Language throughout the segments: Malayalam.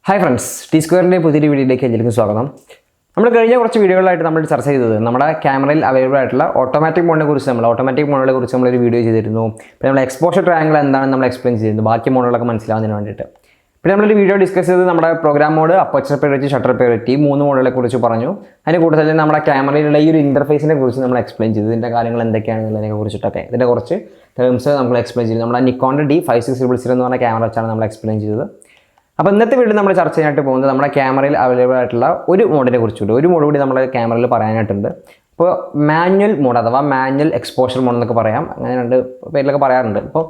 ഹായ് ഫ്രണ്ട്സ്, ടി സ്ക്വയറിൻ്റെ പുതിയൊരു വീഡിയോയിലേക്ക് എല്ലാവർക്കും സ്വാഗതം. നമ്മൾ കഴിഞ്ഞ കുറച്ച് വീഡിയോകളായിട്ട് നമ്മൾ ചർച്ച ചെയ്തത് നമ്മുടെ ക്യാമറയിൽ അവൈലബിൾ ആയിട്ടുള്ള ഓട്ടോമാറ്റിക് മോഡിനെ കുറിച്ച് നമ്മളൊരു വീഡിയോ ചെയ്തിരുന്നു. പിന്നെ നമ്മൾ എക്സ്പോഷർ ട്രയാങ്കിൾ എന്താണെന്ന് നമ്മൾ എക്സ്പ്ലെയിൻ ചെയ്തിരുന്നു, ബാക്കി മോഡുകളൊക്കെ മനസ്സിലാവുന്നതിന് വേണ്ടിയിട്ട്. പിന്നെ നമ്മളൊരു വീഡിയോ ഡിസ്കസ് ചെയ്തത് നമ്മുടെ program mode, aperture priority, shutter priority, 3 മോഡുകളെ കുറിച്ച് പറഞ്ഞു. അതിന് കൂടുതൽ നമ്മുടെ ക്യാമറയിലുള്ള ഈ ഒരു ഇൻ്റർഫേസിനെ കുറിച്ച് നമ്മൾ എക്സ്പ്ലെയിൻ ചെയ്തു, ഇതിൻ്റെ കാര്യങ്ങൾ എന്തൊക്കെയാണെന്നുള്ളതിനെ കുറിച്ചിട്ടൊക്കെ ഇതിൻ്റെ കുറച്ച് ടേംസ് നമ്മൾ എക്സ്പ്ലെയിൻ ചെയ്തു. നമ്മുടെ നിക്കോണിൻ്റെ D5600 എന്ന് പറഞ്ഞ ക്യാമറ വെച്ചാണ് നമ്മൾ എക്സ്പ്ലെയിൻ ചെയ്തത്. അപ്പോൾ ഇന്നത്തെ വീഡിയോ നമ്മൾ ചർച്ച ചെയ്യാനായിട്ട് പോകുന്നത് നമ്മുടെ ക്യാമറയിൽ അവൈലബിൾ ആയിട്ടുള്ള ഒരു മോഡിനെ കുറിച്ചുണ്ട്. ഒരു മോഡ് കൂടി നമ്മുടെ ക്യാമറയിൽ പറയാനായിട്ടുണ്ട്. അപ്പോൾ മാനുവൽ മോഡ് അഥവാ മാനുവൽ എക്സ്പോഷർ മോഡ് എന്നൊക്കെ പറയാം, അങ്ങനെ 2 പേരിലൊക്കെ പറയാറുണ്ട്. അപ്പോൾ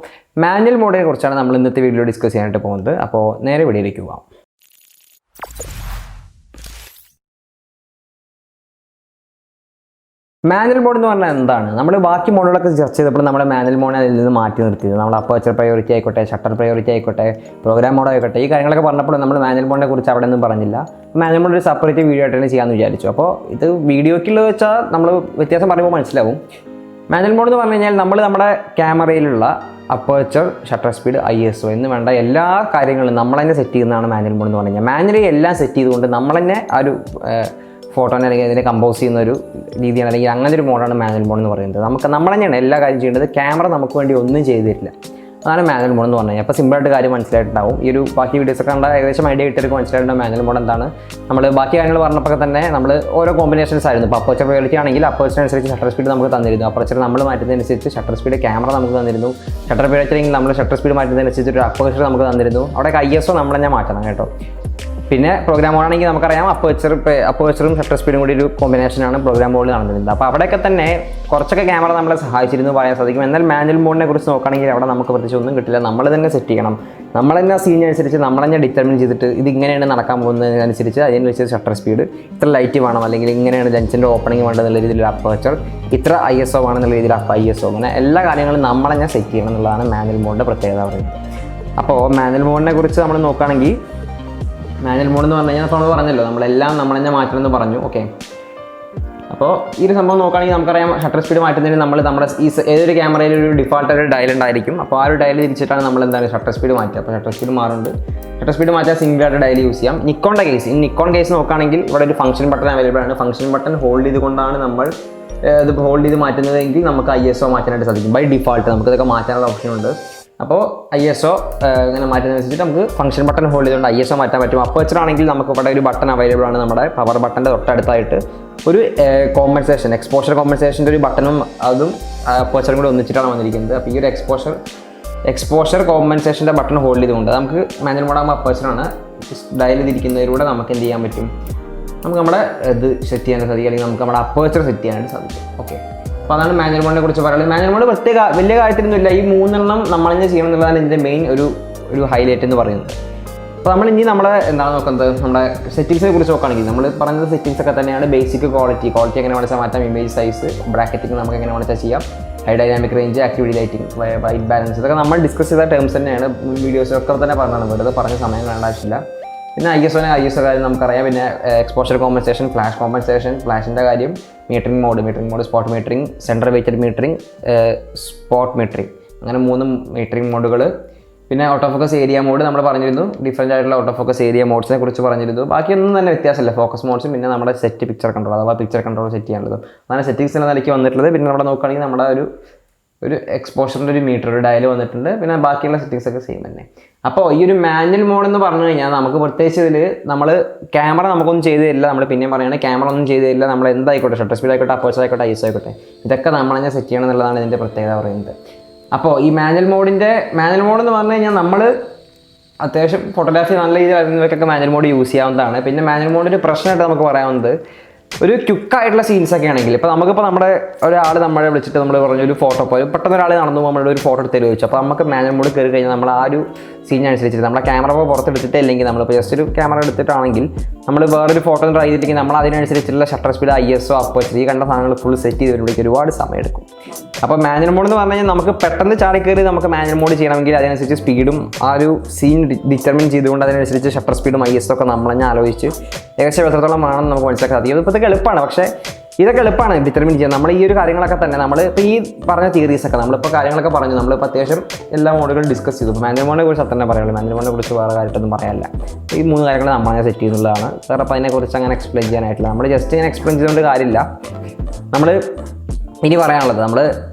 മാനുവൽ മോഡിനെ കുറിച്ചാണ് നമ്മൾ ഇന്നത്തെ വീഡിയോ ഡിസ്കസ് ചെയ്യാനായിട്ട് പോകുന്നത്. അപ്പോൾ നേരെ വീഡിയോയിലേക്ക് പോകാം. മാനുവൽ മോഡ് എന്ന് പറഞ്ഞാൽ എന്താണ്? നമ്മൾ ബാക്കി മോഡുകളൊക്കെ ചർച്ച ചെയ്തപ്പോൾ നമ്മുടെ മാനുവൽ മോഡിനെ അതിൽ നിന്ന് മാറ്റി നിർത്തിയത്. നമ്മൾ അപ്പർച്ചർ പ്രയോറിറ്റി ആയിക്കോട്ടെ, ഷട്ടർ പ്രയോറിറ്റി ആയിക്കോട്ടെ, പ്രോഗ്രാം മോഡ് ആയിക്കോട്ടെ, ഈ കാര്യങ്ങളൊക്കെ പറഞ്ഞപ്പോൾ നമ്മൾ മാനുവൽ മോഡിനെ കുറിച്ച് അവിടെ ഒന്നും പറഞ്ഞില്ല. മാനുവൽ മോഡ് ഒരു സെപ്പറേറ്റ് വീഡിയോ ആയിട്ട് തന്നെ ചെയ്യാമെന്ന് വിചാരിച്ചു. അപ്പോൾ ഇത് വീഡിയോയ്ക്കുള്ളത് വെച്ചാൽ നമ്മൾ വ്യത്യാസം പറയുമ്പോൾ മനസ്സിലാവും. മാനുവൽ മോഡ് എന്ന് പറഞ്ഞു കഴിഞ്ഞാൽ നമ്മൾ നമ്മുടെ ക്യാമറയിലുള്ള അപ്പർച്ചർ, ഷട്ടർ സ്പീഡ്, ISO എന്ന് വേണ്ട എല്ലാ കാര്യങ്ങളും നമ്മൾ തന്നെ സെറ്റ് ചെയ്യുന്നതാണ് മാനുവൽ മോഡ് എന്ന് പറഞ്ഞു കഴിഞ്ഞാൽ. മാനുവലി എല്ലാം സെറ്റ് ചെയ്തുകൊണ്ട് നമ്മൾ തന്നെ ആ ഒരു ഫോട്ടോനെ അല്ലെങ്കിൽ അതിനെ കമ്പോസ് ചെയ്യുന്ന ഒരു രീതിയാണ്, അല്ലെങ്കിൽ അങ്ങനെ ഒരു മോഡാണ് മാനുവൽ മോഡ് എന്ന് പറയുന്നത്. നമ്മൾ തന്നെയാണ് എല്ലാ കാര്യം ചെയ്യേണ്ടത്. ക്യാമറ നമുക്ക് വേണ്ടി ഒന്നും ചെയ്തു തരില്ല. അതാണ് മാനുവൽ മോഡ് എന്ന് പറഞ്ഞു കഴിഞ്ഞാൽ. അപ്പോൾ സിമ്പിളായിട്ട് കാര്യം മനസ്സിലായിട്ടുണ്ടാവും. ഈ ഒരു ബാക്കി വീഡിയോസൊക്കെ കണ്ട ഏകദേശം ഐഡിയ കിട്ടിയവർക്ക് മനസ്സിലായിട്ടുണ്ടാവും മാനുവൽ മോഡ് എന്താണ്. നമ്മൾ ബാക്കി കാര്യങ്ങൾ പറഞ്ഞപ്പോൾ തന്നെ നമ്മൾ ഓരോ കോമ്പിനേഷൻസ് ആയിരുന്നു. ഇപ്പോൾ അപ്പർച്ചർ പ്രയോറിറ്റി ആണെങ്കിൽ അപ്പർച്ചറിനനുസരിച്ച് ഷട്ടർ സ്പീഡ് നമുക്ക് തന്നിരുന്നു. അപ്പർച്ചർ നമ്മൾ മാറ്റുന്നതനുസരിച്ച് ഷട്ടർ സ്പീഡ് ക്യാമറ നമുക്ക് തന്നിരുന്നു. ഷട്ടർ പ്രയോറിറ്റി ആണെങ്കിൽ നമ്മൾ ഷട്ടർ സ്പീഡ് മാറ്റുന്നതനുസരിച്ച് ഒരു അപ്പർച്ചർ നമുക്ക് തന്നിരുന്നു. അവിടെ ISO നമ്മൾ തന്നെ മാറ്റണം കേട്ടോ. പിന്നെ പ്രോഗ്രാം മോഡാണെങ്കിൽ നമുക്കറിയാം അപ്പർച്ചറും ഷട്ടർ സ്പീഡും കൂടി ഒരു കോമ്പിനേഷനാണ് പ്രോഗ്രാം മോഡിൽ നടന്നിരുന്നത്. അപ്പോൾ അവിടെയൊക്കെ തന്നെ കുറച്ചൊക്കെ ക്യാമറ നമ്മളെ സഹായിച്ചിരുന്നു പറയാൻ സാധിക്കും. എന്നാൽ മാനുവൽ മോഡിനെ കുറിച്ച് നോക്കുകയാണെങ്കിൽ അവിടെ നമുക്ക് പ്രത്യേകിച്ച് ഒന്നും കിട്ടില്ല. നമ്മൾ തന്നെ സെറ്റ് ചെയ്യണം. നമ്മൾ തന്നെ ആ സീനിനനുസരിച്ച് നമ്മൾ തന്നെ ഡിറ്റർമിൻ ചെയ്തിട്ട് ഇത് ഇങ്ങനെയാണ് നടക്കാൻ പോകുന്നതിനനുസരിച്ച് അതിനനുസരിച്ച് ഷട്ടർ സ്പീഡ് ഇത്ര ലൈറ്റ് വേണം, അല്ലെങ്കിൽ ഇങ്ങനെയാണ് ലെൻസിൻ്റെ ഓപ്പണിംഗ് വേണ്ടതെന്നുള്ള രീതിയിൽ അപ്പർച്ചർ, ഇത്ര ISO വേണമെന്നുള്ള രീതിയിൽ ISO, അങ്ങനെ എല്ലാ കാര്യങ്ങളും നമ്മൾ തന്നെ സെറ്റ് ചെയ്യണം എന്നുള്ളതാണ് മാനുവൽ മോഡിൻ്റെ പ്രത്യേകത പറയുന്നത്. അപ്പോൾ മാനുവൽ മോഡിനെ കുറിച്ച് നമ്മൾ നോക്കുകയാണെങ്കിൽ മാനുവൽ മോഡ് എന്ന് പറഞ്ഞു കഴിഞ്ഞാൽ നമ്മൾ പറഞ്ഞല്ലോ നമ്മളെല്ലാം നമ്മൾ തന്നെ മാറ്റണമെന്ന് പറഞ്ഞു. ഓക്കെ, അപ്പോൾ ഈ ഒരു സംഭവം നോക്കുകയാണെങ്കിൽ നമുക്കറിയാം ഷട്ടർ സ്പീഡ് മാറ്റുന്നതിന് നമ്മുടെ ഏതൊരു ക്യാമറയിൽ ഒരു ഡിഫോൾട്ട് ഒരു ഡയൽ ഉണ്ടായിരിക്കും. അപ്പോൾ ആ ഒരു ഡയൽ തിരിച്ചിട്ടാണ് നമ്മൾ എന്താണ് ഷട്ടർ സ്പീഡ് മാറ്റുക. അപ്പോൾ ഷട്ടർ സ്പീഡ് മാറുന്നുണ്ട്. ഷട്ടർ സ്പീഡ് മാറ്റാൻ സിംഗിളായിട്ട് ഡയൽ യൂസ് ചെയ്യാം. നിക്കോണിൻ്റെ കേസ് നോക്കുകയാണെങ്കിൽ ഇവിടെ ഒരു ഫംഗ്ഷൻ ബട്ടൺ അവൈലബിൾ ആണ്. ഫംഗ്ഷൻ ബട്ടൺ ഹോൾഡ് ചെയ്തുകൊണ്ടാണ് നമ്മൾ ഇത് ഹോൾഡ് ചെയ്ത് മാറ്റുന്നതെങ്കിൽ നമുക്ക് ISO മാറ്റാനായിട്ട് സാധിക്കും. ബൈ ഡിഫോൾട്ട് നമുക്കിതൊക്കെ മാറ്റാനുള്ള ഓപ്ഷൻ ഉണ്ട്. അപ്പോൾ ISO ഇങ്ങനെ മാറ്റുന്നതനുസരിച്ച് നമുക്ക് ഫംഗ്ഷൻ ബട്ടൺ ഹോൾഡ് ചെയ്തുകൊണ്ട് ISO മാറ്റാൻ പറ്റും. അപ്പർച്ചർ ആണെങ്കിൽ നമുക്ക് ഇവിടെ ഒരു ബട്ടൺ അവൈലബിൾ ആണ്. നമ്മുടെ പവർ ബട്ടൻ്റെ തൊട്ടടുത്തായിട്ട് ഒരു കോമ്പൻസേഷൻ, എക്സ്പോഷർ കോമ്പൻസേഷൻ്റെ ഒരു ബട്ടണും അതും അപ്പർച്ചറും കൂടി ഒന്നിച്ചിട്ടാണ് വന്നിരിക്കുന്നത്. അപ്പോൾ ഈ ഒരു എക്സ്പോഷർ കോമ്പൻസേഷൻ്റെ ബട്ടൺ ഹോൾഡ് ചെയ്തുകൊണ്ട് നമുക്ക് മാനുവൽ മോഡാകുമ്പോൾ അപ്പർച്ചറാണ് ഡയൽ തിരിക്കുന്നതിലൂടെ നമുക്ക് എന്ത് ചെയ്യാൻ പറ്റും, നമുക്ക് നമ്മുടെ ഇത് സെറ്റ് ചെയ്യാനായിട്ട് സാധിക്കും, അല്ലെങ്കിൽ നമുക്ക് നമ്മുടെ അപ്പർച്ചർ സെറ്റ് ചെയ്യാനായിട്ട് സാധിക്കും. ഓക്കെ, അപ്പോൾ അതാണ് മാനുവൽ മോഡിനെ കുറിച്ച് പറയുന്നത്. മാനുവൽ മോഡ് വലിയ കാര്യത്തിലൊന്നുമില്ല. ഈ 3 എണ്ണം നമ്മൾ തന്നെ ചെയ്യണം എന്നുള്ളതാണ് ഇതിൻ്റെ മെയിൻ ഒരു ഹൈലൈറ്റ് എന്ന് പറയുന്നത്. അപ്പോൾ നമ്മൾ ഇനി എന്താണ് നോക്കുന്നത്, നമ്മുടെ സെറ്റിങ്സിനെ കുറിച്ച് നോക്കുകയാണെങ്കിൽ നമ്മൾ പറയുന്നത് സെറ്റിങ്സ് ഒക്കെ തന്നെയാണ്. ബേസിക് ക്വാളിറ്റി എങ്ങനെ വേണമെങ്കിൽ മാറ്റാം, ഇമേജ് സൈസ്, ബ്രാക്കറ്റിംഗ് നമുക്ക് എങ്ങനെ വേണമെങ്കിൽ ചെയ്യാം, high dynamic range, activity lighting, white balance, ഇതൊക്കെ നമ്മൾ ഡിസ്കസ് ചെയ്ത ടേംസ് തന്നെയാണ്. വീഡിയോസൊക്കെ തന്നെ പറഞ്ഞാണ്, വെറുതെ പറഞ്ഞ സമയം വേണ്ട ആവശ്യമില്ല. പിന്നെ ISO കാര്യം നമുക്കറിയാം. പിന്നെ എക്സ്പോഷർ കോമ്പൻസേഷൻ, ഫ്ലാഷ് കോമ്പൻസേഷൻ, ഫ്ലാഷിൻ്റെ കാര്യം, metering mode, spot metering, central weighted metering, spot metering, അങ്ങനെ 3 മീറ്ററിംഗ് മോഡുകൾ. പിന്നെ ഓട്ടോ ഫോക്കസ് ഏരിയ മോഡ് നമ്മൾ പറഞ്ഞിരുന്നു. ഡിഫറൻ്റ് ആയിട്ടുള്ള ഓട്ടോ ഫോക്കസ് ഏരിയ മോഡ്സിനെ കുറിച്ച് പറഞ്ഞിരുന്നു. ബാക്കിയൊന്നും തന്നെ വ്യത്യാസമില്ല. ഫോക്കസ് മോഡ്സും പിന്നെ നമ്മുടെ സെറ്റ് പിക്ചർ കൺട്രോൾ അഥവാ പിക്ചർ കൺട്രോൾ സെറ്റ് ചെയ്യാനുള്ളത് അങ്ങനെ സെറ്റിംഗ്സ് എന്ന നിലയ്ക്ക് വന്നിട്ടുള്ളത്. പിന്നെ അവിടെ നോക്കുകയാണെങ്കിൽ നമ്മുടെ ഒരു എക്സ്പോഷറിൻ്റെ ഒരു മീറ്റർ, ഒരു ഡയൽ വന്നിട്ടുണ്ട്. പിന്നെ ബാക്കിയുള്ള സെറ്റിങ്സ് ഒക്കെ സെയിം തന്നെ. അപ്പോൾ ഈ ഒരു മാനുവൽ മോഡ് എന്ന് പറഞ്ഞു കഴിഞ്ഞാൽ നമുക്ക് പ്രത്യേകിച്ച് ഇതിൽ നമ്മൾ ക്യാമറ നമുക്കൊന്നും ചെയ്തു തരില്ല. നമ്മൾ പിന്നെയും പറയുകയാണ് ക്യാമറ ഒന്നും ചെയ്തു തരില്ല. നമ്മൾ എന്തായിക്കോട്ടെ, ഷട്ടർ സ്പീഡ് ആയിക്കോട്ടെ, അപ്പർച്ചർ ആയിക്കോട്ടെ, ISO ആയിക്കോട്ടെ, ഇതൊക്കെ നമ്മൾ തന്നെ സെറ്റ് ചെയ്യണം എന്നുള്ളതാണ് ഇതിൻ്റെ പ്രത്യേകത പറയുന്നത്. അപ്പോൾ ഈ മാനുവൽ മോഡ് എന്ന് പറഞ്ഞു കഴിഞ്ഞാൽ നമ്മൾ അത്യാവശ്യം ഫോട്ടോഗ്രാഫി നല്ല രീതിയിൽ അറിയുന്നവർക്കൊക്കെ മാനുവൽ മോഡ് യൂസ് ചെയ്യാവുന്നതാണ്. പിന്നെ മാനുവൽ മോഡിൻ്റെ പ്രശ്നമായിട്ട് നമുക്ക് പറയാവുന്നത് ഒരു ക്വിക്കായിട്ടുള്ള സീൻസൊക്കെ ആണെങ്കിൽ, ഇപ്പോൾ നമുക്കിപ്പോൾ ഒരാൾ നമ്മളെ വിളിച്ചിട്ട് നമ്മൾ പറഞ്ഞ ഒരു ഫോട്ടോ പോയി പെട്ടെന്ന് ഒരാൾ നടന്നു നമ്മളുടെ ഒരു ഫോട്ടോ എടുത്ത് ചോദിച്ചു. അപ്പോൾ നമുക്ക് മാനുവൽ മോഡ് കയറി കഴിഞ്ഞാൽ നമ്മൾ ആ ഒരു സീനനുസരിച്ചിട്ട് നമ്മളെ ക്യാമറ പുറത്തെടുത്തിട്ട് അല്ലെങ്കിൽ നമ്മളിപ്പോൾ ജസ്റ്റ് ഒരു ക്യാമറ എടുത്തിട്ടാണെങ്കിൽ നമ്മൾ വേറൊരു ഫോട്ടോ ട്രൈ ചെയ്തിട്ടുണ്ടെങ്കിൽ നമ്മൾ അതിനനുസരിച്ചുള്ള ഷട്ടർ സ്പീഡ്, ISO, അപ്പർച്ചർ, ഈ കണ്ട സാധനങ്ങൾ ഫുൾ സെറ്റ് ചെയ്ത് വരുമ്പോഴേക്ക് ഒരുപാട് സമയം എടുക്കും. അപ്പോൾ മാനുവൽ മോഡ് എന്ന് പറഞ്ഞു കഴിഞ്ഞാൽ നമുക്ക് പെട്ടെന്ന് ചാടി കയറി നമുക്ക് മാനുവൽ മോഡ് ചെയ്യണമെങ്കിൽ അതിനനുസരിച്ച് സ്പീഡും ആ ഒരു സീൻ ഡിറ്റർമിൻ ചെയ്തുകൊണ്ട് അതിനനുസരിച്ച് ഷട്ടർ സ്പീഡും ISO ഒക്കെ നമ്മൾ തന്നെ ആലോചിച്ച് ഏകദേശം എത്രത്തോളം ആണെന്ന് നമുക്ക് മനസ്സിലാക്കാൻ സാധിക്കും. ഇപ്പോഴത്തേക്ക് എളുപ്പമാണ്. പക്ഷേ ഇതൊക്കെ എളുപ്പമാണ് ഡിറ്റർമിൻ ചെയ്യാൻ. നമ്മൾ ഈ ഒരു കാര്യങ്ങളൊക്കെ തന്നെ നമ്മൾ ഇപ്പോൾ ഈ പറഞ്ഞ തിയറീസൊക്കെ നമ്മളിപ്പോൾ കാര്യങ്ങളൊക്കെ പറഞ്ഞു, നമ്മളിപ്പോൾ അത്യാവശ്യം എല്ലാ മോഡുകളും ഡിസ്കസ് ചെയ്തു. മാനുവൽ മോഡിനെ കുറിച്ച് അത്ര തന്നെ പറയുള്ളൂ, മാനുവൽ മോഡിനെ കുറിച്ച് വേറെ കാര്യമായിട്ടൊന്നും പറയാനില്ല. ഈ 3 കാര്യങ്ങൾ നമ്മളെ സെറ്റ് ചെയ്യുന്നതാണ്. വേറെ അപ്പോൾ അതിനെക്കുറിച്ച് അങ്ങനെ എക്സ്പ്ലെയിൻ ചെയ്യാനായിട്ടില്ല. നമ്മൾ ജസ്റ്റ് ഇങ്ങനെ എക്സ്പ്ലെയിൻ ചെയ്തുകൊണ്ട് കാര്യമില്ല. നമ്മൾ ഇനി പറയാനുള്ളത് നമ്മൾ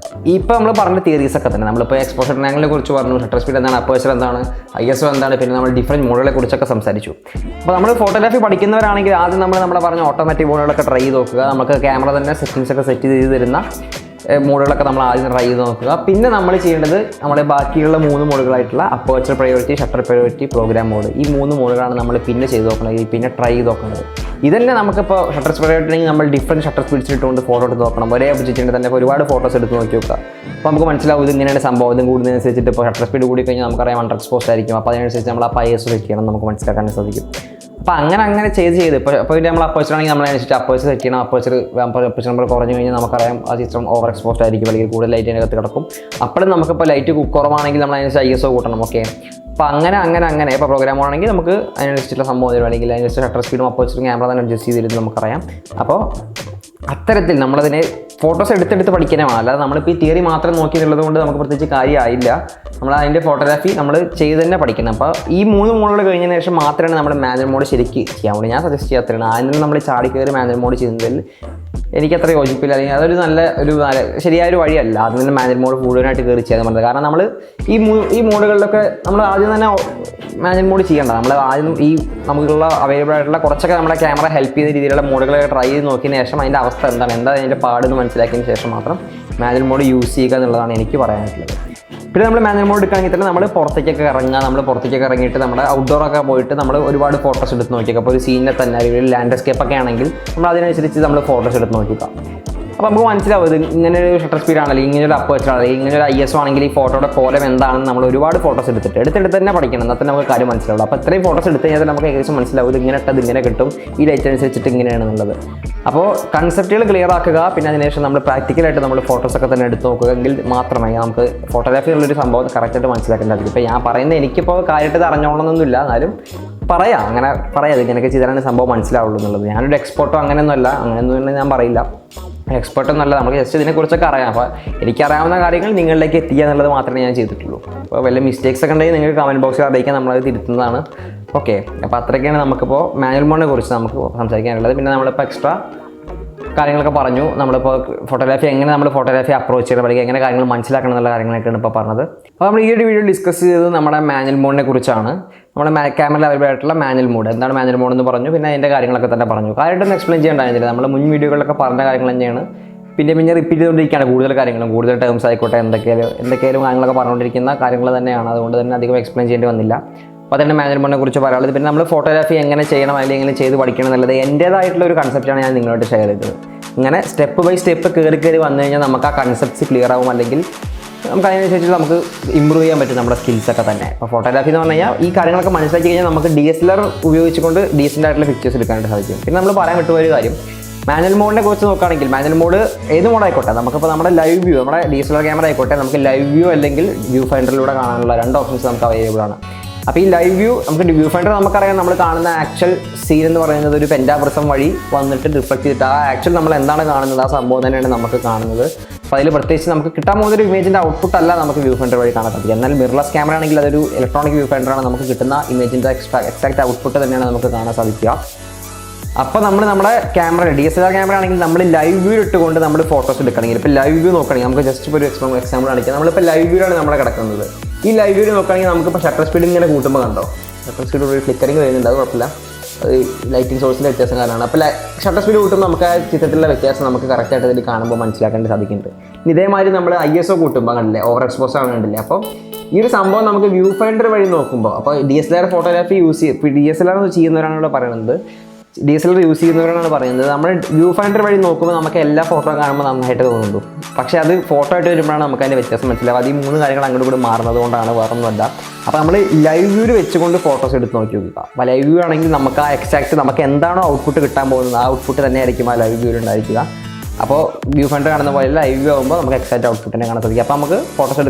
ഇപ്പോൾ നമ്മൾ പറഞ്ഞ തിയറീസൊക്കെ തന്നെ നമ്മളിപ്പോൾ എക്സ്പോഷർ ആംഗിളിനെ കുറിച്ച് പറഞ്ഞു, ഷട്ടർ സ്പീഡ് എന്താണ്, അപ്പേർച്ചർ എന്താണ്, ISO എന്താണ്, പിന്നെ നമ്മൾ ഡിഫറൻറ്റ് മോഡുകളെ കുറിച്ചൊക്കെ സംസാരിച്ചു. അപ്പോൾ നമ്മൾ ഫോട്ടോഗ്രാഫി പഠിക്കുന്നവരാണെങ്കിൽ ആദ്യം നമ്മൾ പറഞ്ഞ ഓട്ടോമാറ്റിക് മോഡുകളൊക്കെ ട്രൈ ചെയ്ത് നോക്കുക. നമുക്ക് ക്യാമറ തന്നെ സെറ്റിങ്സൊക്കെ സെറ്റ് ചെയ്ത് തരുന്ന മോഡുകളൊക്കെ നമ്മൾ ആദ്യം ട്രൈ ചെയ്ത് നോക്കുക. പിന്നെ നമ്മൾ ചെയ്യേണ്ടത് നമ്മുടെ ബാക്കിയുള്ള 3 മോഡുകളായിട്ടുള്ള aperture priority, shutter priority, program mode, ഈ 3 മോഡുകളാണ് നമ്മൾ പിന്നെ ചെയ്ത് നോക്കുന്നത്, പിന്നെ ട്രൈ ചെയ്ത് നോക്കുന്നത്. ഇതന്നെ നമുക്കിപ്പോൾ ഷട്ടർ പ്രയോറിറ്റി ആണെങ്കിൽ നമ്മൾ ഡിഫറൻറ്റ് ഷട്ടർ സ്പീഡ്സ് ഇട്ടുകൊണ്ട് ഫോട്ടോ എടുത്ത് നോക്കണം. ഒരേ ഒബ്ജക്റ്റിൻ്റെ തന്നെ ഒരുപാട് ഫോട്ടോസ് എടുത്ത് നോക്കി നോക്കുക. അപ്പോൾ നമുക്ക് മനസ്സിലാവും ഇത് ഇങ്ങനെയാണ് സംഭവം. ഇതും കൂടുന്നതിനനുസരിച്ചിട്ട് ഇപ്പോൾ ഷട്ടർ സ്പീഡ് കൂടി കഴിഞ്ഞാൽ നമുക്കറിയാം അണ്ടർ എക്സ്പോസ്ഡ് ആയിരിക്കും. അപ്പോൾ അതിനനുസരിച്ച് നമ്മൾ ആ ISO സെറ്റ് ചെയ്യണം, നമുക്ക് മനസ്സിലാക്കാൻ സാധിക്കും. അപ്പോൾ അങ്ങനെ ചെയ്ത് ഇപ്പോൾ നമ്മൾ അപ്പേർച്ചർ ആണെങ്കിൽ നമ്മളനുസരിച്ച് അപ്പേർച്ചർ സെറ്റ് ചെയ്യണം. അപ്പേർച്ചർ നമ്പർ കുറഞ്ഞു കഴിഞ്ഞാൽ നമുക്കറിയാം ആ ചിത്രം ഓവർ എക്സ്പോസ്ഡ് ആയിരിക്കും, അല്ലെങ്കിൽ കൂടുതൽ ലൈറ്റ് അതിനകത്ത് കിടക്കും. അപ്പോഴും നമുക്കിപ്പോൾ ലൈറ്റ് കുറവാണെങ്കിൽ നമ്മൾ അതിനനുസരിച്ച് ISO കൂട്ടണം. ഓക്കെ, അപ്പോൾ അങ്ങനെ ഇപ്പോൾ പ്രോഗ്രാം ആണെങ്കിൽ നമുക്ക് അതിനനുസരിച്ചുള്ള സംഭവം തരും, അല്ലെങ്കിൽ അതിനനുസരിച്ച് ഷട്ടർ സ്പീഡും അപ്പേർച്ചറും ക്യാമറ തന്നെ അഡ്ജസ്റ്റ് ചെയ്തിരുന്നു നമുക്കറിയാം. അപ്പോൾ അത്തരത്തിൽ നമ്മളതിനെ ഫോട്ടോസ് എടുത്തെടുത്ത് പഠിക്കാനാണ്, അല്ലാതെ നമ്മളിപ്പോൾ ഈ തിയറി മാത്രം നോക്കി എന്നുള്ളത് കൊണ്ട് നമുക്ക് പ്രത്യേകിച്ച് കാര്യമായില്ല. നമ്മൾ അതിൻ്റെ ഫോട്ടോഗ്രാഫി നമ്മൾ ചെയ്ത് തന്നെ പഠിക്കണം. അപ്പോൾ ഈ 3 മോഡുകൾ കഴിഞ്ഞതിന് ശേഷം മാത്രമേ നമ്മൾ മാനുവൽ മോഡ് ശരിക്ക് ചെയ്യാവുള്ളൂ. ഞാൻ സജസ്റ്റ് ചെയ്യാത്തതാണ്. ആദ്യം നമ്മൾ ചാടി കയറി മാനുവൽ മോഡ് ചെയ്യുന്നതിൽ എനിക്കത്ര യോജിപ്പില്ല, അല്ലെങ്കിൽ അതൊരു നല്ല ശരിയായൊരു വഴിയല്ല. ആദ്യം തന്നെ മാനുവൽ മോഡ് മുഴുവനായിട്ട് കയറി ചെയ്യാൻ പറഞ്ഞത്. കാരണം നമ്മൾ ഈ മോഡുകളിലൊക്കെ നമ്മൾ ആദ്യം തന്നെ മാനുവൽ മോഡ് ചെയ്യേണ്ട. നമ്മൾ ആദ്യം ഈ നമുക്കുള്ള അവൈലബിൾ ആയിട്ടുള്ള കുറച്ചൊക്കെ നമ്മുടെ ക്യാമറ ഹെൽപ്പ് ചെയ്ത രീതിയിലുള്ള മോഡുകളൊക്കെ ട്രൈ ചെയ്ത് നോക്കിയതിന് ശേഷം അതിൻ്റെ അവസ്ഥ എന്താ അതിൻ്റെ പാടെന്ന് മനസ്സിലാക്കിയതിന് ശേഷം മാത്രം മാനുവൽ മോഡ് യൂസ് ചെയ്യുക എന്നുള്ളതാണ് എനിക്ക് പറയാനായിട്ടുള്ളത്. പിന്നെ നമ്മൾ മാനുവൽ മോഡ് എടുക്കുകയാണെങ്കിൽ തന്നെ നമ്മൾ പുറത്തേക്കൊക്കെ ഇറങ്ങിയിട്ട് നമ്മുടെ ഔട്ട്ഡോറൊക്കെ പോയിട്ട് നമ്മൾ ഒരുപാട് ഫോട്ടോസ് എടുത്ത് നോക്കിയേക്കാം. അപ്പോൾ ഒരു സീനിനെ തന്നെ ഒരു ലാൻഡ്സ്കേപ്പ് ഒക്കെ ആണെങ്കിൽ നമ്മൾ അതിനനുസരിച്ച് നമ്മൾ ഫോട്ടോസ് എടുത്ത് നോക്കിക്കാം. അപ്പോൾ നമുക്ക് മനസ്സിലാവും ഇത് ഇങ്ങനെ ഒരു ഷട്ടർ സ്പീഡ് ആണെങ്കിൽ, ഇങ്ങനെ ഒരു അപ്പേർച്ചർ ആണെങ്കിൽ, ഇങ്ങനെ ഒരു ISO ആണെങ്കിൽ ഈ ഫോട്ടോയുടെ കോലം എന്താണെന്ന് നമ്മൾ ഒരുപാട് ഫോട്ടോസ് എടുത്തിട്ട് തന്നെ പഠിക്കണം. എന്നാൽ തന്നെ നമുക്ക് കാര്യം മനസ്സിലാവുള്ളൂ. അപ്പോൾ ഇത്രയും ഫോട്ടോസ് എടുത്ത് കഴിഞ്ഞാൽ നമുക്ക് ഏകദേശം മനസ്സിലാവും ഇത് ഇങ്ങനെ ഇട്ടത് ഇങ്ങനെ കിട്ടും, ഈ ലൈറ്റ് അനുസരിച്ചിട്ട് ഇങ്ങനെയാണെന്നുള്ളത്. അപ്പോൾ കൺസെപ്റ്റുകൾ ക്ലിയർ ആക്കുക. പിന്നെ അതിനുശേഷം നമ്മൾ പ്രാക്ടിക്കലായിട്ട് നമ്മൾ ഫോട്ടോസൊക്കെ തന്നെ എടുത്ത് നോക്കുക. എങ്കിൽ മാത്രമേ നമുക്ക് ഫോട്ടോഗ്രാഫി ഉള്ളൊരു സംഭവം കറക്റ്റായിട്ട് മനസ്സിലാക്കേണ്ടത്. ഇപ്പോൾ ഞാൻ പറയുന്നത് എനിക്കിപ്പോൾ കാര്യമായിട്ട് അറിഞ്ഞോളണമെന്നൊന്നുമില്ല, എന്നാലും പറയാം ഇങ്ങനെയൊക്കെ ചെയ്താലാണ് സംഭവം മനസ്സിലാവുള്ളൂ എന്നുള്ളത്. ഞാനൊരു എക്സ്പേർട്ടോ അങ്ങനെയൊന്നും ഞാൻ പറയില്ല, എക്സ്പേർട്ടൊന്നുമല്ല. നമുക്ക് ജസ്റ്റ് ഇതിനെക്കുറിച്ചൊക്കെ അറിയാം. അപ്പോൾ എനിക്കറിയാവുന്ന കാര്യങ്ങൾ നിങ്ങളിലേക്ക് എത്തിക്കുക എന്നുള്ളത് മാത്രമേ ഞാൻ ചെയ്തിട്ടുള്ളൂ. അപ്പോൾ വല്ല മിസ്റ്റേക്സ് ഒക്കെ ഉണ്ടെങ്കിൽ നിങ്ങൾക്ക് കമൻറ്റ് ബോക്സിൽ അറിയിക്കാൻ നമ്മളത് തിരുത്തുന്നതാണ്. ഓക്കെ, അപ്പോൾ അത്രയൊക്കെയാണ് നമുക്കിപ്പോൾ മാനുവൽ മോഡിനെ കുറിച്ച് നമുക്ക് സംസാരിക്കാനുള്ളത്. പിന്നെ നമ്മളിപ്പോൾ എക്സ്ട്രാ കാര്യങ്ങളൊക്കെ പറഞ്ഞു. നമ്മളിപ്പോൾ ഫോട്ടോഗ്രാഫി അപ്രോച്ച് ചെയ്യണം, അല്ലെങ്കിൽ എങ്ങനെ കാര്യങ്ങൾ മനസ്സിലാക്കണം എന്നുള്ള കാര്യങ്ങളൊക്കെയാണ് ഇപ്പോൾ പറഞ്ഞത്. അപ്പോൾ നമ്മൾ ഈ ഒരു വീഡിയോ ഡിസ്കസ് ചെയ്തത് നമ്മുടെ മാനുവൽ മോഡിനെ കുറിച്ചാണ്. നമ്മുടെ ക്യാമറ അവൈലബിൾ ആയിട്ടുള്ള മാനുവൽ മോഡ് എന്താണ് മാനുവൽ മോഡ് എന്ന് പറഞ്ഞു. പിന്നെ അതിൻ്റെ കാര്യങ്ങളൊക്കെ തന്നെ പറഞ്ഞു. കാര്യമായിട്ടൊന്നും എക്സ്പ്ലെയിൻ ചെയ്യേണ്ടതില്ല, നമ്മൾ മുൻ വീഡിയോകളിലൊക്കെ പറഞ്ഞ കാര്യങ്ങൾ തന്നെയാണ് പിന്നെ റിപ്പീറ്റ് ചെയ്തുകൊണ്ടിരിക്കുകയാണ്. കൂടുതൽ ടേംസ് ആയിക്കോട്ടെ, എന്തൊക്കെയാലും കാര്യങ്ങളൊക്കെ പറഞ്ഞുകൊണ്ടിരിക്കുന്ന കാര്യങ്ങൾ തന്നെയാണ്. അതുകൊണ്ട് തന്നെ അധികം എക്സ്പ്ലെയിൻ ചെയ്യേണ്ടി വന്നില്ല. അപ്പോൾ തന്നെ മാനുവൽ മോഡിനെ കുറിച്ച് പറയാനുള്ളത്. പിന്നെ നമ്മൾ ഫോട്ടോഗ്രാഫി എങ്ങനെ ചെയ്യണം, അല്ലെങ്കിൽ എങ്ങനെ ചെയ്ത് പഠിക്കണം എന്നുള്ളത് എൻ്റേതായിട്ടുള്ള ഒരു കൺസെപ്റ്റാണ് ഞാൻ നിങ്ങളോട് ഷെയർ ചെയ്തത്. ഇങ്ങനെ സ്റ്റെപ്പ് ബൈ സ്റ്റെപ്പ് കയറി വന്നു കഴിഞ്ഞാൽ നമുക്ക് ആ കൺസെപ്റ്റ്സ് ക്ലിയർ ആവും, അല്ലെങ്കിൽ നമുക്ക് അതിനനുസരിച്ച് നമുക്ക് ഇമ്പ്രൂവ് ചെയ്യാൻ പറ്റും നമ്മുടെ സ്കിൽസൊക്കെ തന്നെ. അപ്പോൾ ഫോട്ടോഗ്രാഫി എന്ന് പറഞ്ഞു കഴിഞ്ഞാൽ ഈ കാര്യങ്ങളൊക്കെ മനസ്സിലാക്കി കഴിഞ്ഞാൽ നമുക്ക് DSLR ഉപയോഗിച്ചുകൊണ്ട് ഡീസൻ്റ് ആയിട്ടുള്ള പിക്ചേഴ്സ് എടുക്കാനായിട്ട് സാധിക്കും. പിന്നെ നമ്മൾ പറയാൻ വിട്ടുപോയൊരു കാര്യം, മാനുവൽ മോഡിനെ കുറിച്ച് നോക്കുകയാണെങ്കിൽ മാനുവൽ മോഡ് ഏത് മോഡായിക്കോട്ടെ, നമുക്കിപ്പോൾ നമ്മുടെ ലൈവ് വ്യൂ, നമ്മുടെ DSLR ക്യാമറ ആയിക്കോട്ടെ, നമുക്ക് ലൈവ് വ്യൂ അല്ലെങ്കിൽ വ്യൂ ഫൈൻഡറിലൂടെ കാണാനുള്ള 2 ഓപ്ഷൻസ് നമുക്ക് അവൈലബിൾ ആണ്. അപ്പോൾ ഈ ലൈവ് വ്യൂ നമുക്ക് വ്യൂ ഫൈൻഡർ നമുക്കറിയാം, നമ്മൾ കാണുന്ന ആക്ച്വൽ സീൻ എന്ന് പറയുന്നത് ഒരു പെൻറ്റാപ്രിസം വഴി വന്നിട്ട് റിഫ്ലക്ട് ചെയ്തിട്ട് ആ ആക്ച്വൽ നമ്മൾ എന്താണ് കാണുന്നത് ആ സംഭവം തന്നെയാണ് നമുക്ക് കാണുന്നത്. അപ്പോൾ അതിൽ പ്രത്യേകിച്ച് നമുക്ക് കിട്ടാൻ പോകുന്നൊരു ഇമേജിൻ്റെ ഔട്ട്പുട്ട് അല്ല നമുക്ക് വ്യൂ ഫൈൻഡർ വഴി കാണാൻ സാധിക്കും. എന്നാൽ മിറർലെസ് ക്യാമറ ആണെങ്കിൽ അതൊരു ഇലക്ട്രോണിക് വ്യൂ ഫൈൻഡറാണ്, നമുക്ക് കിട്ടുന്ന ഇമേജിൻ്റെ എക്സാക്ട് ഔട്ട്പുട്ട് തന്നെയാണ് നമുക്ക് കാണാൻ സാധിക്കുക. അപ്പോൾ നമ്മുടെ ക്യാമറ DSLR ക്യാമറ ആണെങ്കിൽ നമ്മൾ ലൈവ് വ്യൂ ഇട്ടുകൊണ്ട് നമ്മൾ ഫോട്ടോസ് എടുക്കണമെങ്കിൽ, ഇപ്പോൾ ലൈവ് വ്യൂ നോക്കുകയാണെങ്കിൽ നമുക്ക് ജസ്റ്റ് ഇപ്പോൾ ഒരു എക്സാമ്പിൾ കാണിക്കാം. നമ്മളിപ്പോൾ ലൈവ് വ്യൂലാണ് നമ്മളെ കിടക്കുന്നത്. ഈ ലൈവ് വ്യൂ നോക്കുകയാണെങ്കിൽ നമുക്കിപ്പോൾ ഷട്ടർ സ്പീഡ് ഇങ്ങനെ കൂട്ടുമ്പോൾ കണ്ടോ, ഷട്ടർ സ്പീഡ് ഒരു ഫ്ലിക്കറിങ് വരുന്നുണ്ട്, അത് കുഴപ്പമില്ല, അത് ലൈറ്റിംഗ് സോഴ്സിൻ്റെ വ്യത്യാസം കാരണമാണ്. അപ്പോൾ ഷട്ടർ സ്പീഡ് കൂട്ടുമ്പോൾ നമുക്ക് ആ ചിത്രത്തിലുള്ള വ്യത്യാസം നമുക്ക് കറക്റ്റായിട്ട് ഇതിൽ കാണുമ്പോൾ മനസ്സിലാക്കാൻ സാധിക്കുന്നുണ്ട്. ഇതേമാതിരി നമ്മൾ ISO കൂട്ടുമ്പോൾ കണ്ടില്ലേ, ഓവർ എക്സ്പോസ് ആവുന്നുണ്ടല്ലേ. അപ്പോൾ ഈ ഒരു സംഭവം നമുക്ക് വ്യൂ ഫൈൻഡർ വഴി നോക്കുമ്പോൾ, അപ്പോൾ DSLR ഫോട്ടോഗ്രാഫി DSLR ചെയ്യുന്നവരാണ് പറയുന്നത്, DSLR യൂസ് ചെയ്യുന്നവരാണ് പറയുന്നത്. നമ്മൾ വ്യൂ ഫൈൻഡർ വഴി നോക്കുമ്പോൾ നമുക്ക് എല്ലാ ഫോട്ടോ കാണുമ്പോൾ നന്നായിട്ട് തോന്നുന്നു. പക്ഷേ അത് ഫോട്ടോ ആയിട്ട് വരുമ്പോഴാണ് നമുക്ക് അതിൻ്റെ വ്യത്യാസം മനസ്സിലാവും. അത് ഈ 3 കാര്യങ്ങൾ അങ്ങോട്ട് കൂടി മാറുന്നത് കൊണ്ടാണ്, വേറൊന്നുമല്ല. അപ്പോൾ നമ്മൾ ലൈവ് വ്യൂവിൽ വെച്ചുകൊണ്ട് ഫോട്ടോസ് എടുത്ത് നോക്കി നോക്കുക. അപ്പോൾ ലൈവ് വ്യൂ ആണെങ്കിൽ നമുക്ക് ആ എക്സാക്ട് നമുക്ക് എന്താണോ ഔട്ട്പുട്ട് കിട്ടാൻ പോകുന്നത് ആ ഔട്ട്പുട്ട് തന്നെ ആയിരിക്കും ആ ലൈവ് വ്യൂവിൽ ഉണ്ടായിരിക്കുക. അപ്പോൾ വ്യൂ ഫൈൻഡർ കാണുന്ന പോലെ ലൈവ് വ്യൂ ആകുമ്പോൾ നമുക്ക് എക്സാക്ട് ഔട്ട്പുട്ട് തന്നെ കാണാൻ സാധിക്കും. അപ്പോൾ നമുക്ക് ഫോട്ടോസ്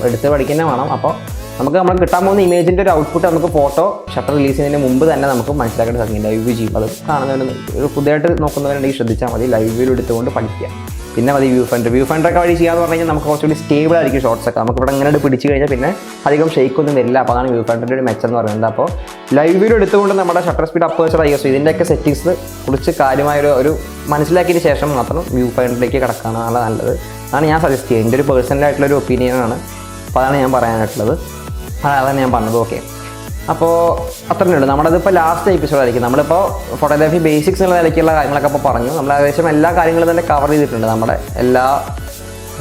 എടുത്ത് പഠിക്കുന്നത് വേണം. അപ്പോൾ നമുക്ക് നമ്മൾ കിട്ടാൻ പോകുന്ന ഇമേജിൻ്റെ ഒരു ഔട്ട്പുട്ട് നമുക്ക് ഫോട്ടോ ഷട്ടർ റിലീസ് ചെയ്യുന്നതിന് മുമ്പ് തന്നെ നമുക്ക് മനസ്സിലാക്കാൻ സാധിക്കും. ലൈവ് ചെയ്യും, അത് കാണുന്നവർ ഒരു പുതിയതായിട്ട് നോക്കുന്നവരുണ്ടെങ്കിൽ ശ്രദ്ധിച്ചാൽ മതി. ലൈവ് വ്യൂ എടുത്തുകൊണ്ട് പഠിക്കുക. പിന്നെ മതി വ്യൂ ഫണ്ടറൊക്കെ വഴി ചെയ്യാന്ന് പറഞ്ഞു കഴിഞ്ഞാൽ നമുക്ക് കുറച്ചുകൂടി സ്റ്റേബിൾ ആയിരിക്കും ഷോട്ട്സ് ഒക്കെ. നമുക്ക് ഇവിടെ ഇങ്ങനെ പിടിച്ച് കഴിഞ്ഞാൽ പിന്നെ അധികം ഷെയ്ക്ക് ഒന്നും വരില്ല. അപ്പോൾ അതാണ് വ്യൂ ഫണ്ടറിൻ്റെ ഒരു മെച്ചം എന്ന് പറയുന്നത്. അപ്പോൾ ലൈവ് വ്യൂ എടുത്തുകൊണ്ട് നമ്മുടെ ഷട്ടർ സ്പീഡ്, അപ്പേർച്ചർ, ISO ഇതിൻ്റെയൊക്കെ സെറ്റിങ്സ് കുറിച്ച് കാര്യമായ ഒരു മനസ്സിലാക്കിയതിന് ശേഷം മാത്രം വ്യൂ ഫണ്ടറിലേക്ക് കിടക്കുകയാണ് നല്ലത്. അതാണ് ഞാൻ സജസ്റ്റ് ചെയ്യുന്നത്. എൻ്റെ ഒരു പേഴ്സണലായിട്ടുള്ളൊരു ഒപ്പീനിയനാണ്. അപ്പോൾ അതാണ് ഞാൻ പറയാനായിട്ടുള്ളത്. അതാണ് ഞാൻ പറഞ്ഞത്. ഓക്കെ, അപ്പോൾ അത്രയേ ഉള്ളൂ. നമ്മളതിപ്പോൾ ലാസ്റ്റ് എപ്പിസോഡായിരിക്കും. നമ്മളിപ്പോൾ ഫോട്ടോഗ്രാഫി ബേസിക്സ് എന്നുള്ള നിലയ്ക്കുള്ള കാര്യങ്ങളൊക്കെ ഇപ്പോൾ പറഞ്ഞു. നമ്മൾ ഏകദേശം എല്ലാ കാര്യങ്ങളും തന്നെ കവർ ചെയ്തിട്ടുണ്ട്. നമ്മുടെ എല്ലാ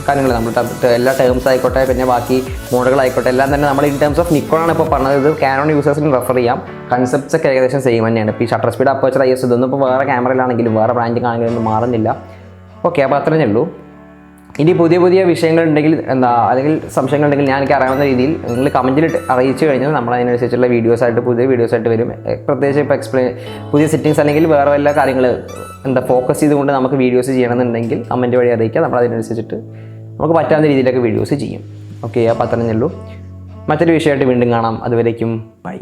കാര്യങ്ങളും നമ്മൾ എല്ലാ ടേംസ് ആയിക്കോട്ടെ, പിന്നെ ബാക്കി മോഡുകളായിക്കോട്ടെ, എല്ലാം തന്നെ നമ്മൾ ഇൻ ടേംസ് ഓഫ് നിക്കോണാണ് ഇപ്പോൾ പറഞ്ഞത്. ഇത് കാനോൺ യൂസേഴ്സിന് റെഫർ ചെയ്യാം. കൺസെപ്റ്റ്സ് ഒക്കെ ഏകദേശം സെയിം തന്നെയാണ്. ഇപ്പോൾ ഈ ഷട്ടർ സ്പീഡ്, അപ്പേർച്ചർ, ISO ഇതൊന്നും ഇപ്പോൾ വേറെ ക്യാമറയിലാണെങ്കിലും വേറെ ബ്രാൻഡിങ് ആണെങ്കിലും ഒന്നും മാറുന്നില്ല. ഓക്കെ, അപ്പോൾ അത്രയേ ഉള്ളൂ. ഇനി പുതിയ വിഷയങ്ങളുണ്ടെങ്കിൽ അല്ലെങ്കിൽ സംശയങ്ങളുണ്ടെങ്കിൽ ഞാൻ എനിക്ക് അറിയാവുന്ന രീതിയിൽ നിങ്ങൾ കമൻറ്റിൽ അറിയിച്ചു കഴിഞ്ഞാൽ നമ്മൾ അതിനനുസരിച്ചുള്ള പുതിയ വീഡിയോസായിട്ട് വരും. പ്രത്യേകിച്ച് ഇപ്പോൾ പുതിയ സെറ്റിങ്സ് അല്ലെങ്കിൽ വേറെ വല്ല കാര്യങ്ങൾ ഫോക്കസ് ചെയ്തുകൊണ്ട് നമുക്ക് വീഡിയോസ് ചെയ്യണമെന്നുണ്ടെങ്കിൽ കമൻറ്റ് വഴി അറിയിക്കുക. നമ്മൾ അതിനനുസരിച്ചിട്ട് നമുക്ക് പറ്റാവുന്ന രീതിയിലൊക്കെ വീഡിയോസ് ചെയ്യും. ഓക്കെ, അപ്പോൾ അത്രയേ ഉള്ളൂ. മറ്റൊരു വിഷയമായിട്ട് വീണ്ടും കാണാം. അതുവരേക്കും ബൈ.